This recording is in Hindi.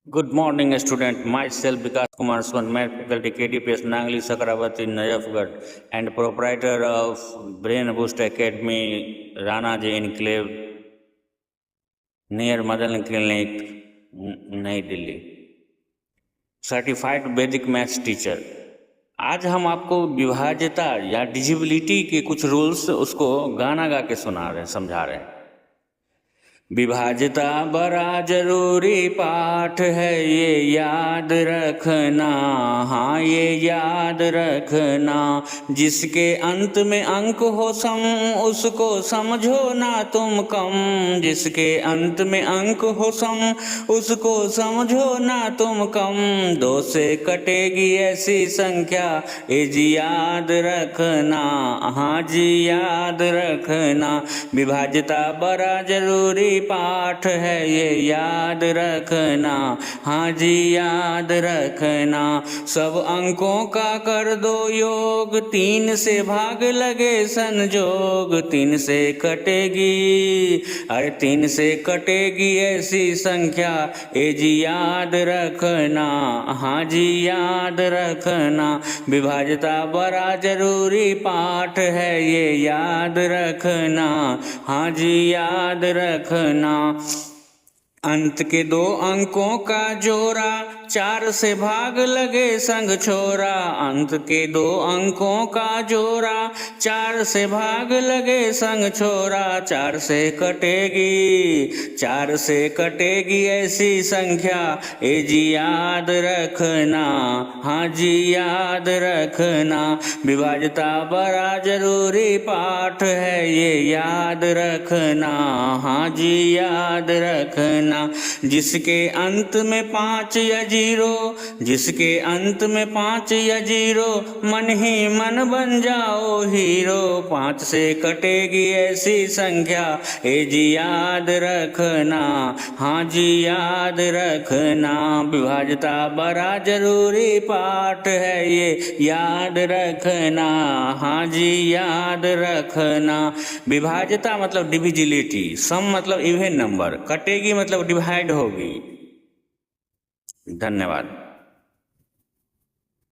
Good morning, student. Myself, Vikas Kumar Swan, Math Faculty, KDPS, Nangli Sakravati, Najafgarh, and proprietor of Brain Boost Academy, Rana J Enclave, near Madan Clinic, Nai Delhi. Certified वैदिक मैथ्स टीचर। आज हम आपको विभाज्यता या डिजिबिलिटी के कुछ रूल्स उसको गाना गा के सुना रहे हैं, समझा रहे हैं। विभाज्यता बड़ा जरूरी पाठ है, ये याद रखना, हाँ ये याद रखना। जिसके अंत में अंक हो सम, उसको समझो ना तुम कम। जिसके अंत में अंक हो सम, उसको समझो ना तुम कम। दो से कटेगी ऐसी संख्या, ये जी याद रखना, हाँ जी याद रखना। विभाज्यता बड़ा जरूरी पाठ है, ये याद रखना, हाँ जी याद रखना। सब अंकों का कर दो योग, 3 से भाग लगे संजोग। 3 से कटेगी, अरे 3 से कटेगी ऐसी संख्या, ये जी याद रखना, हाँ जी याद रखना। विभाज्यता बड़ा जरूरी पाठ है, ये याद रखना, हाँ जी याद रखना। अंत के 2 अंकों का जोड़ा, 4 से भाग लगे संग छोरा। अंत के 2 अंकों का जोड़ा, 4 से भाग लगे संग छोरा। 4 से कटेगी, 4 से कटेगी ऐसी संख्या, ये जी याद रखना, हाँ जी याद रखना। विभाज्यता बड़ा जरूरी पाठ है, ये याद रखना, हाँ जी याद रखना। जिसके अंत में 5 या 0, जिसके अंत में 5 या 0, मन ही मन बन जाओ हीरो। 5 से कटेगी ऐसी संख्या, ये जी याद रखना, हाँ जी याद रखना। विभाज्यता बड़ा जरूरी पाठ है, ये याद रखना, हाँ जी याद रखना। विभाज्यता मतलब डिविजिलिटी, सम मतलब इवन नंबर, कटेगी मतलब डिवाइड होगी। धन्यवाद।